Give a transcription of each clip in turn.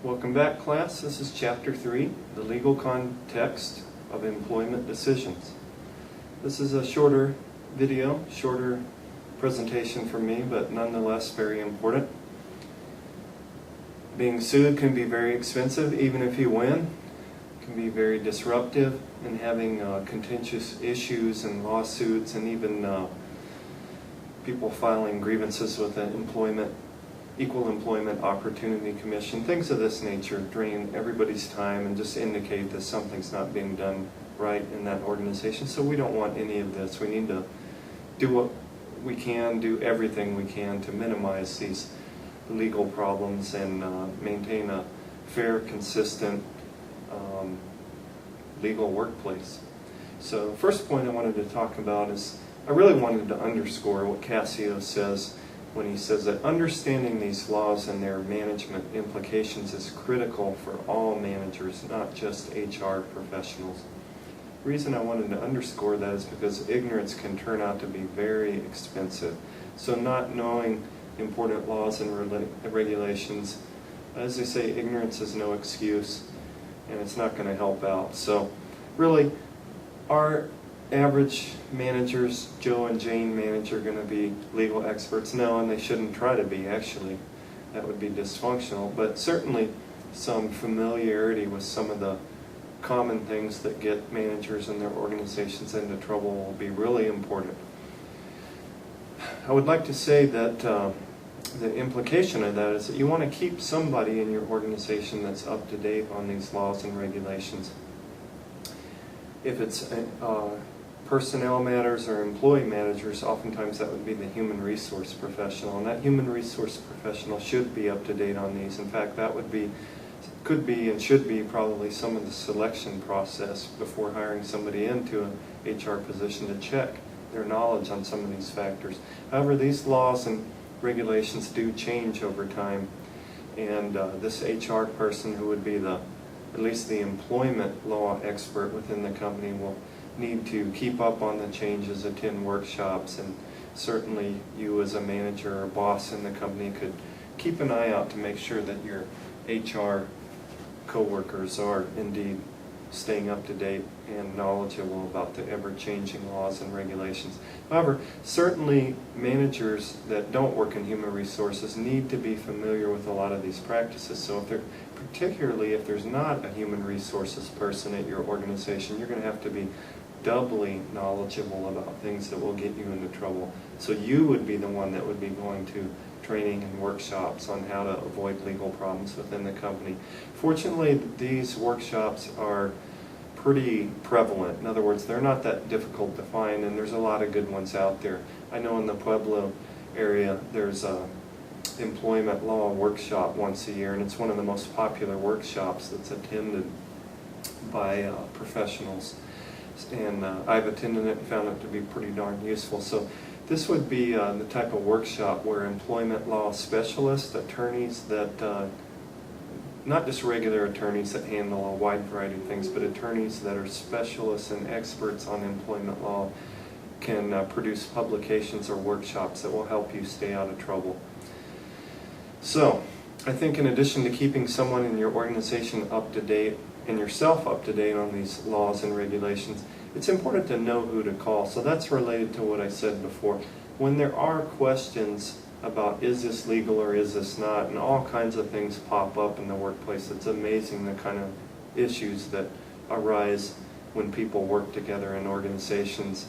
Welcome back, class. This is Chapter 3, the legal context of employment decisions. This is a shorter video, shorter presentation for me, but nonetheless very important. Being sued can be very expensive, even if you win. It can be very disruptive, and having contentious issues and lawsuits and even people filing grievances with the Equal Employment Opportunity Commission, things of this nature drain everybody's time and just indicate that something's not being done right in that organization. So we don't want any of this. We need to do what we can, do everything we can to minimize these legal problems and maintain a fair, consistent legal workplace. So the first point I wanted to talk about is I really wanted to underscore what Cassio says when he says that understanding these laws and their management implications is critical for all managers, not just HR professionals. The reason I wanted to underscore that is because ignorance can turn out to be very expensive. So not knowing important laws and regulations, as they say, ignorance is no excuse, and it's not going to help out. So really, our average managers, Joe and Jane manager, are going to be legal experts? No, and they shouldn't try to be, actually. That would be dysfunctional. But certainly some familiarity with some of the common things that get managers and their organizations into trouble will be really important. I would like to say that the implication of that is that you want to keep somebody in your organization that's up to date on these laws and regulations. If it's personnel matters or employee managers, oftentimes that would be the human resource professional, and that human resource professional should be up to date on these. In fact, that could be and should be probably some of the selection process before hiring somebody into an HR position to check their knowledge on some of these factors. However, these laws and regulations do change over time, and this HR person, who would be at least the employment law expert within the company, will need to keep up on the changes, attend workshops, and certainly you as a manager or boss in the company could keep an eye out to make sure that your HR coworkers are indeed staying up to date and knowledgeable about the ever-changing laws and regulations. However, certainly managers that don't work in human resources need to be familiar with a lot of these practices. So particularly if there's not a human resources person at your organization, you're going to have to be doubly knowledgeable about things that will get you into trouble. So you would be the one that would be going to training and workshops on how to avoid legal problems within the company. Fortunately, these workshops are pretty prevalent. In other words, they're not that difficult to find, and there's a lot of good ones out there. I know in the Pueblo area there's a employment law workshop once a year, and it's one of the most popular workshops that's attended by professionals. And I've attended it and found it to be pretty darn useful. So this would be the type of workshop where employment law specialists, attorneys that, not just regular attorneys that handle a wide variety of things, but attorneys that are specialists and experts on employment law can produce publications or workshops that will help you stay out of trouble. So I think in addition to keeping someone in your organization up to date and yourself up to date on these laws and regulations, it's important to know who to call. So that's related to what I said before. When there are questions about is this legal or is this not, and all kinds of things pop up in the workplace, it's amazing the kind of issues that arise when people work together in organizations.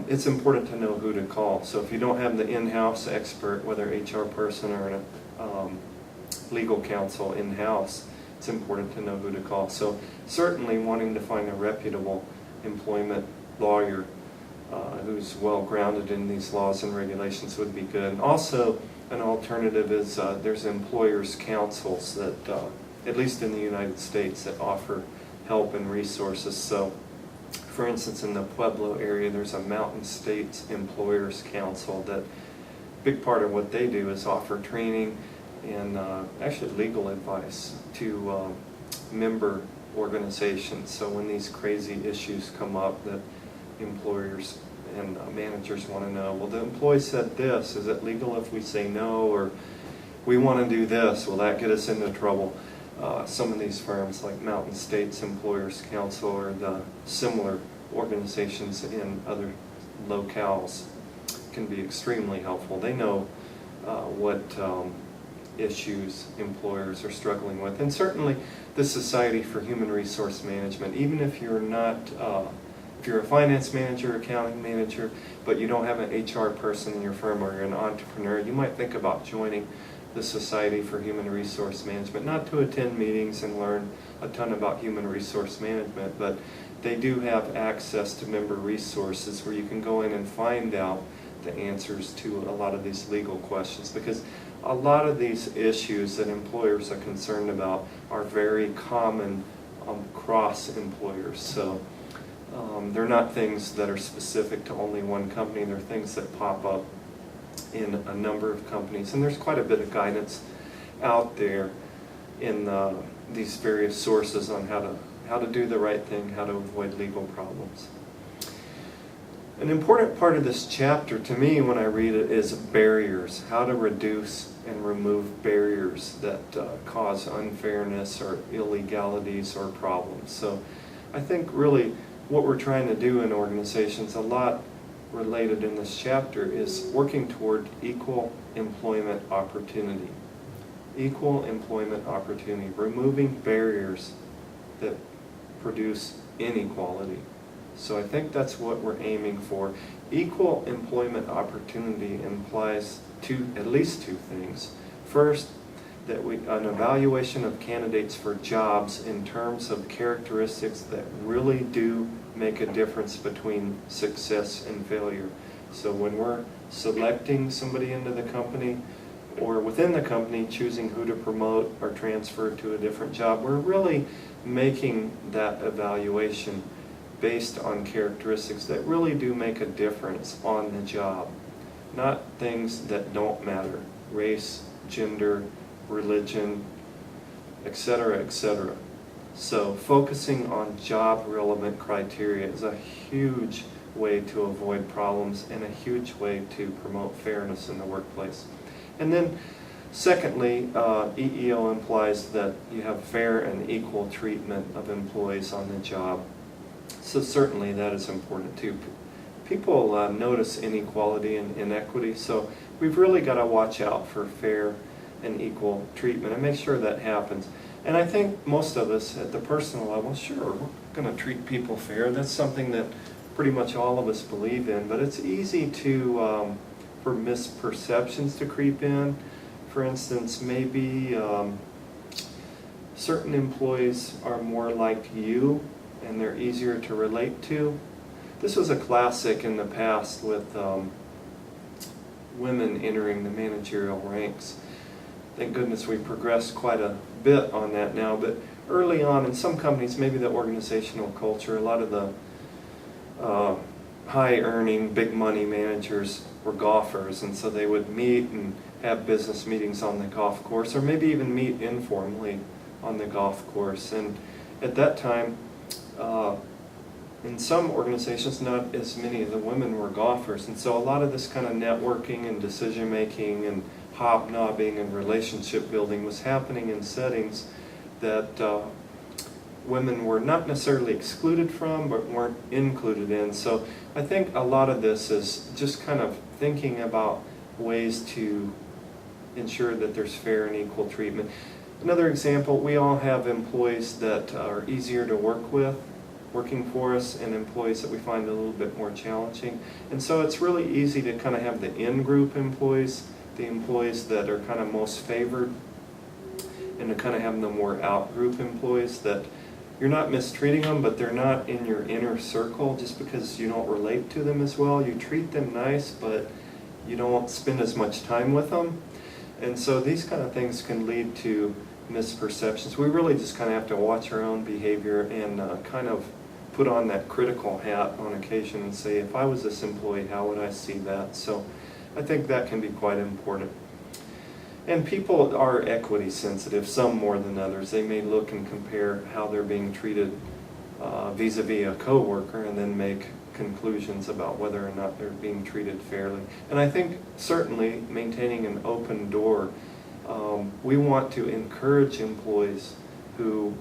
It's important to know who to call. So if you don't have the in-house expert, whether HR person or a legal counsel in-house, it's important to know who to call. So certainly wanting to find a reputable employment lawyer who's well grounded in these laws and regulations would be good. And also an alternative is there's employers' councils that, at least in the United States, that offer help and resources. So for instance, in the Pueblo area, there's a Mountain States Employers Council that big part of what they do is offer training and actually legal advice to member organizations. So when these crazy issues come up that employers and managers want to know, well, the employee said this, is it legal if we say no, or we want to do this. Will that get us into trouble? Some of these firms like Mountain States Employers Council or the similar organizations in other locales can be extremely helpful. They know what issues employers are struggling with. And certainly the Society for Human Resource Management, even if you're not, if you're a finance manager, accounting manager, but you don't have an HR person in your firm or you're an entrepreneur, you might think about joining the Society for Human Resource Management, not to attend meetings and learn a ton about human resource management, but they do have access to member resources where you can go in and find out the answers to a lot of these legal questions, because a lot of these issues that employers are concerned about are very common across employers. So they're not things that are specific to only one company. They're things that pop up in a number of companies, and there's quite a bit of guidance out there in these various sources on how to do the right thing, how to avoid legal problems. An important part of this chapter to me when I read it is barriers, how to reduce and remove barriers that cause unfairness or illegalities or problems. So I think really what we're trying to do in organizations, a lot related in this chapter, is working toward equal employment opportunity. Equal employment opportunity, removing barriers that produce inequality. So I think that's what we're aiming for. Equal employment opportunity implies at least two things. First, that an evaluation of candidates for jobs in terms of characteristics that really do make a difference between success and failure. So when we're selecting somebody into the company, or within the company choosing who to promote or transfer to a different job, we're really making that evaluation based on characteristics that really do make a difference on the job, not things that don't matter: race, gender, religion, etc., etc. So focusing on job relevant criteria is a huge way to avoid problems and a huge way to promote fairness in the workplace. And then secondly, EEO implies that you have fair and equal treatment of employees on the job. So certainly that is important too. People notice inequality and inequity, so we've really got to watch out for fair and equal treatment and make sure that happens. And I think most of us at the personal level, sure, we're going to treat people fair. That's something that pretty much all of us believe in, but it's easy to for misperceptions to creep in. For instance, maybe certain employees are more like you and they're easier to relate to. This was a classic in the past with women entering the managerial ranks. Thank goodness we progressed quite a bit on that now, but early on in some companies, maybe the organizational culture, a lot of the high-earning, big-money managers were golfers, and so they would meet and have business meetings on the golf course, or maybe even meet informally on the golf course. And at that time, in some organizations, not as many of the women were golfers, and so a lot of this kind of networking and decision-making and hobnobbing and relationship building was happening in settings that women were not necessarily excluded from, but weren't included in. So I think a lot of this is just kind of thinking about ways to ensure that there's fair and equal treatment. Another example, we all have employees that are easier to work with, working for us, and employees that we find a little bit more challenging. And so it's really easy to kind of have the in-group employees, the employees that are kind of most favored, and to kind of have the more out-group employees that you're not mistreating them, but they're not in your inner circle just because you don't relate to them as well. You treat them nice, but you don't spend as much time with them. And so these kind of things can lead to misperceptions. We really just kind of have to watch our own behavior and kind of put on that critical hat on occasion and say, if I was this employee, how would I see that? So I think that can be quite important. And people are equity sensitive, some more than others. They may look and compare how they're being treated vis-a-vis a coworker and then make conclusions about whether or not they're being treated fairly. And I think certainly maintaining an open door We want to encourage employees who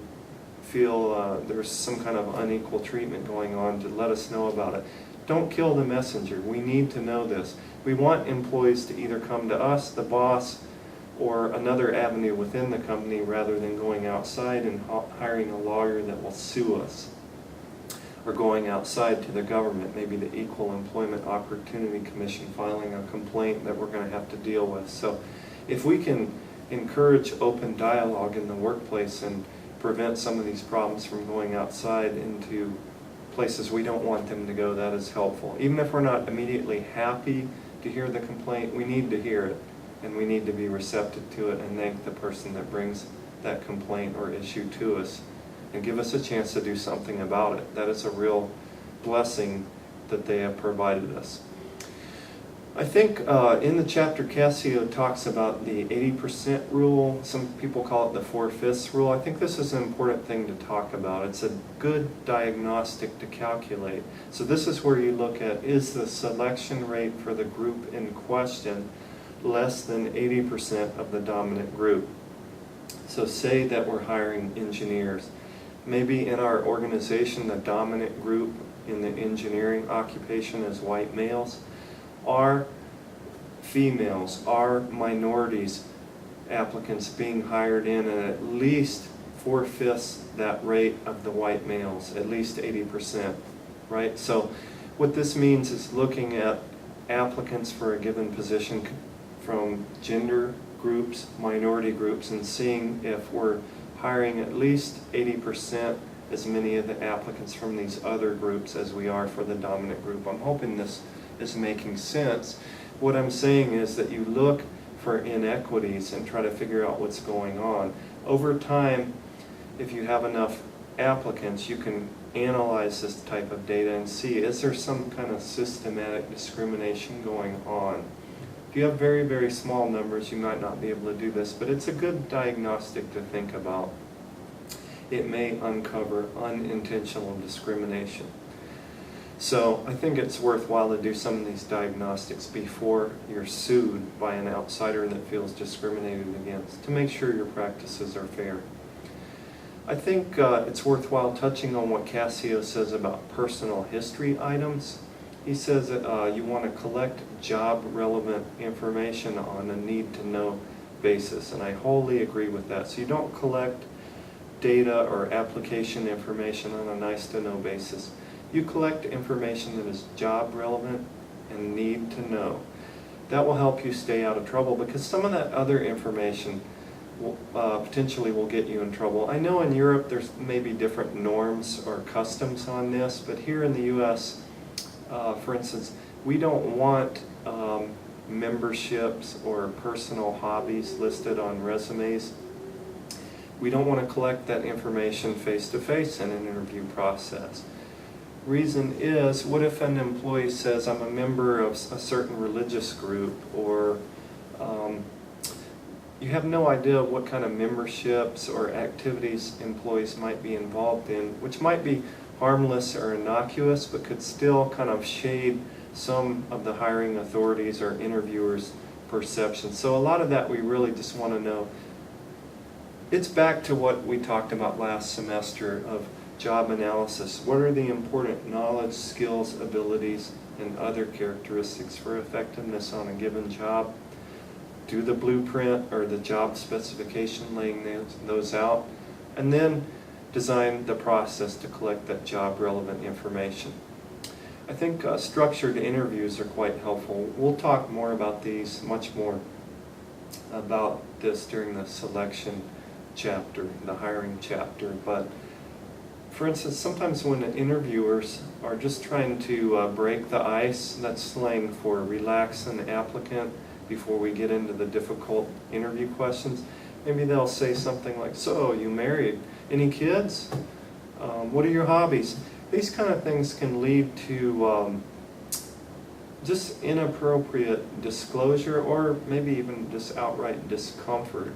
feel there's some kind of unequal treatment going on to let us know about it. Don't kill the messenger. We need to know this. We want employees to either come to us, the boss, or another avenue within the company rather than going outside and hiring a lawyer that will sue us, or going outside to the government, maybe the Equal Employment Opportunity Commission, filing a complaint that we're going to have to deal with. So if we can encourage open dialogue in the workplace and prevent some of these problems from going outside into places we don't want them to go, that is helpful. Even if we're not immediately happy to hear the complaint, we need to hear it, and we need to be receptive to it and thank the person that brings that complaint or issue to us and give us a chance to do something about it. That is a real blessing that they have provided us. I think in the chapter, Cassio talks about the 80% rule. Some people call it the 4/5 rule. I think this is an important thing to talk about. It's a good diagnostic to calculate. So this is where you look at, is the selection rate for the group in question less than 80% of the dominant group? So say that we're hiring engineers. Maybe in our organization, the dominant group in the engineering occupation is white males. Are females, are minorities applicants being hired in at least 4/5 that rate of the white males, at least 80%, right? So what this means is looking at applicants for a given position from gender groups, minority groups, and seeing if we're hiring at least 80% as many of the applicants from these other groups as we are for the dominant group. I'm hoping this is making sense. What I'm saying is that you look for inequities and try to figure out what's going on. Over time, if you have enough applicants, you can analyze this type of data and see, is there some kind of systematic discrimination going on? If you have very, very small numbers, you might not be able to do this, but it's a good diagnostic to think about. It may uncover unintentional discrimination. So I think it's worthwhile to do some of these diagnostics before you're sued by an outsider that feels discriminated against, to make sure your practices are fair. I think it's worthwhile touching on what Cassio says about personal history items. He says that you want to collect job-relevant information on a need-to-know basis, and I wholly agree with that. So you don't collect data or application information on a nice-to-know basis. You collect information that is job relevant and need to know. That will help you stay out of trouble, because some of that other information will, potentially will get you in trouble. I know in Europe there's maybe different norms or customs on this, but here in the U.S., for instance, we don't want memberships or personal hobbies listed on resumes. We don't want to collect that information face-to-face in an interview process. Reason is, what if an employee says, I'm a member of a certain religious group, or you have no idea what kind of memberships or activities employees might be involved in, which might be harmless or innocuous, but could still kind of shade some of the hiring authorities or interviewers' perceptions. So a lot of that we really just want to know. It's back to what we talked about last semester of job analysis. What are the important knowledge, skills, abilities, and other characteristics for effectiveness on a given job? Do the blueprint or the job specification, laying those out, and then design the process to collect that job relevant information. I think structured interviews are quite helpful. We'll talk more about these, much more about this during the selection chapter, the hiring chapter, but for instance, sometimes when interviewers are just trying to break the ice, that's slang for relax an applicant before we get into the difficult interview questions, maybe they'll say something like, so, you married? Any kids? What are your hobbies? These kind of things can lead to just inappropriate disclosure, or maybe even just outright discomfort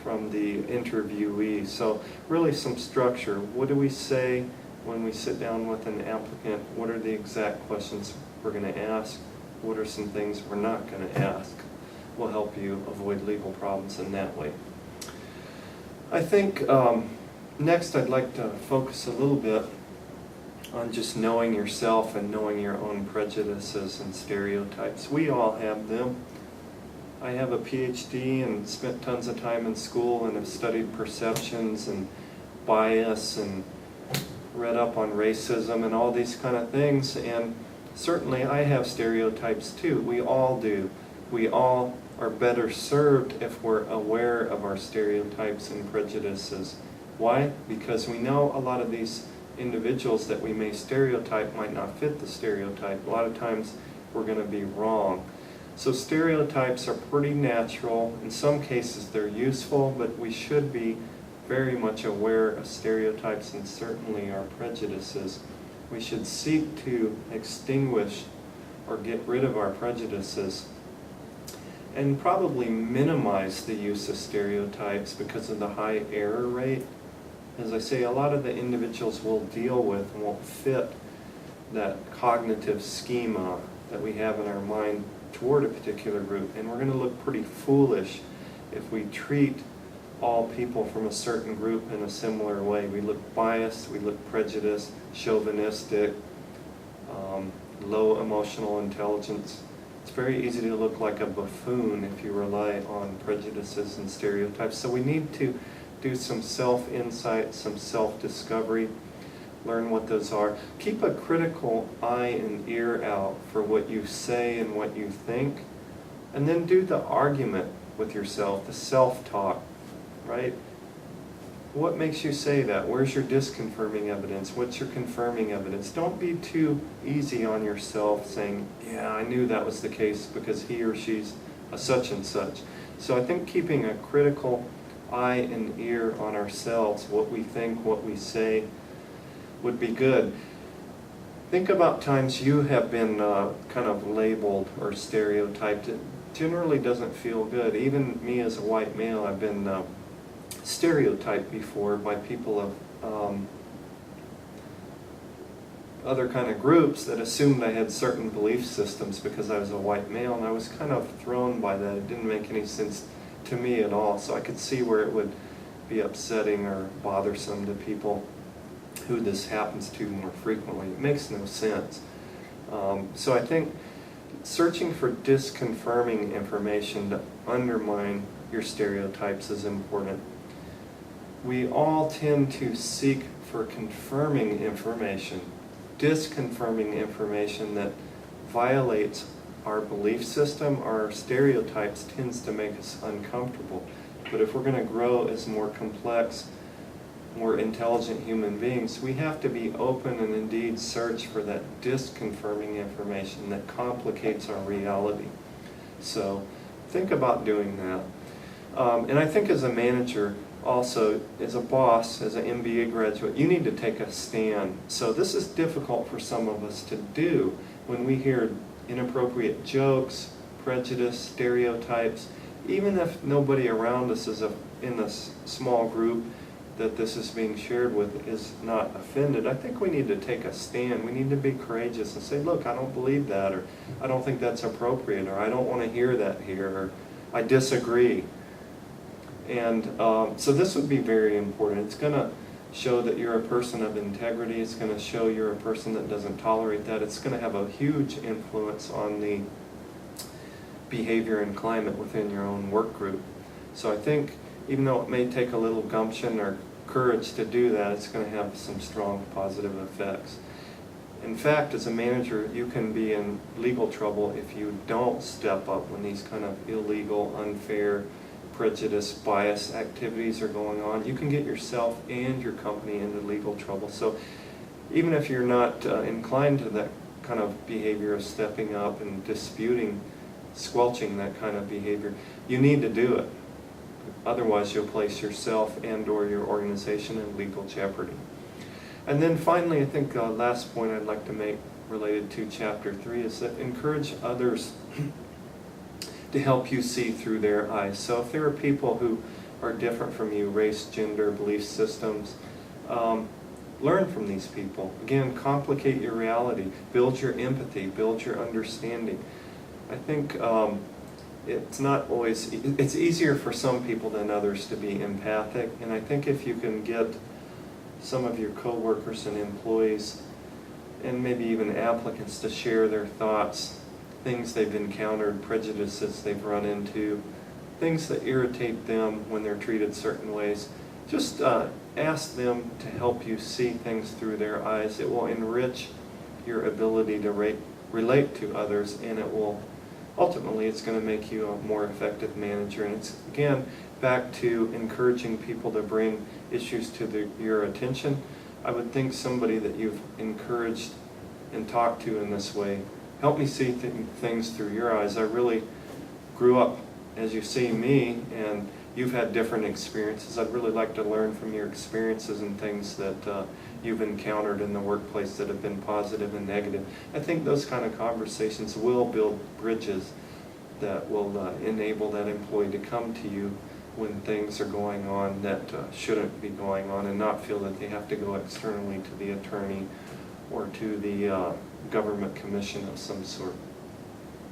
from the interviewee. So really some structure. What do we say when we sit down with an applicant? What are the exact questions we're going to ask? What are some things we're not going to ask? will help you avoid legal problems in that way. I think next I'd like to focus a little bit on just knowing yourself and knowing your own prejudices and stereotypes. We all have them. I have a PhD and spent tons of time in school and have studied perceptions and bias and read up on racism and all these kind of things, and certainly I have stereotypes too. We all do. We all are better served if we're aware of our stereotypes and prejudices. Why? Because we know a lot of these individuals that we may stereotype might not fit the stereotype. A lot of times we're going to be wrong. So stereotypes are pretty natural. In some cases they're useful, but we should be very much aware of stereotypes and certainly our prejudices. We should seek to extinguish or get rid of our prejudices and probably minimize the use of stereotypes because of the high error rate. As I say, a lot of the individuals we'll deal with won't fit that cognitive schema that we have in our mind toward a particular group, and we're going to look pretty foolish if we treat all people from a certain group in a similar way. We look biased, we look prejudiced, chauvinistic, low emotional intelligence. It's very easy to look like a buffoon if you rely on prejudices and stereotypes. So we need to do some self-insight, some self-discovery, learn what those are. Keep a critical eye and ear out for what you say and what you think, and then do the argument with yourself, the self-talk, right? What makes you say that? Where's your disconfirming evidence? What's your confirming evidence? Don't be too easy on yourself saying, yeah, I knew that was the case because he or she's a such and such. So I think keeping a critical eye and ear on ourselves, what we think, what we say, would be good. Think about times you have been kind of labeled or stereotyped. It generally doesn't feel good. Even me as a white male, I've been stereotyped before by people of other kind of groups that assumed I had certain belief systems because I was a white male, and I was kind of thrown by that. It didn't make any sense to me at all, so I could see where it would be upsetting or bothersome to people who this happens to more frequently. It makes no sense. So I think searching for disconfirming information to undermine your stereotypes is important. We all tend to seek for confirming information. Disconfirming information that violates our belief system, our stereotypes, tends to make us uncomfortable. But if we're going to grow as more complex, more intelligent human beings, we have to be open and indeed search for that disconfirming information that complicates our reality. So think about doing that. And I think as a manager, also as a boss, as an MBA graduate, you need to take a stand. So this is difficult for some of us to do when we hear inappropriate jokes, prejudice, stereotypes. Even if nobody around us is in a small group that this is being shared with is not offended, I think we need to take a stand. We need to be courageous and say, look, I don't believe that, or I don't think that's appropriate, or I don't want to hear that here, or I disagree. And so this would be very important. It's going to show that you're a person of integrity. It's going to show you're a person that doesn't tolerate that. It's going to have a huge influence on the behavior and climate within your own work group. So I think even though it may take a little gumption or courage to do that, it's going to have some strong positive effects. In fact, as a manager, you can be in legal trouble if you don't step up when these kind of illegal, unfair, prejudice, bias activities are going on. You can get yourself and your company into legal trouble. So even if you're not inclined to that kind of behavior of stepping up and disputing, squelching that kind of behavior, you need to do it. Otherwise, you'll place yourself and or your organization in legal jeopardy. And then finally, I think last point I'd like to make related to Chapter 3 is that encourage others to help you see through their eyes. So if there are people who are different from you, race, gender, belief systems, learn from these people. Again, complicate your reality, build your empathy, build your understanding. I think it's not always, it's easier for some people than others to be empathic, and I think if you can get some of your coworkers and employees and maybe even applicants to share their thoughts, things they've encountered, prejudices they've run into, things that irritate them when they're treated certain ways, just ask them to help you see things through their eyes. It will enrich your ability to relate to others, and it will ultimately, it's going to make you a more effective manager. And it's, again, back to encouraging people to bring issues to your attention. I would think somebody that you've encouraged and talked to in this way, help me see things through your eyes. I really grew up as you see me, and you've had different experiences. I'd really like to learn from your experiences and things that you've encountered in the workplace that have been positive and negative. I think those kind of conversations will build bridges that will enable that employee to come to you when things are going on that shouldn't be going on, and not feel that they have to go externally to the attorney or to the government commission of some sort.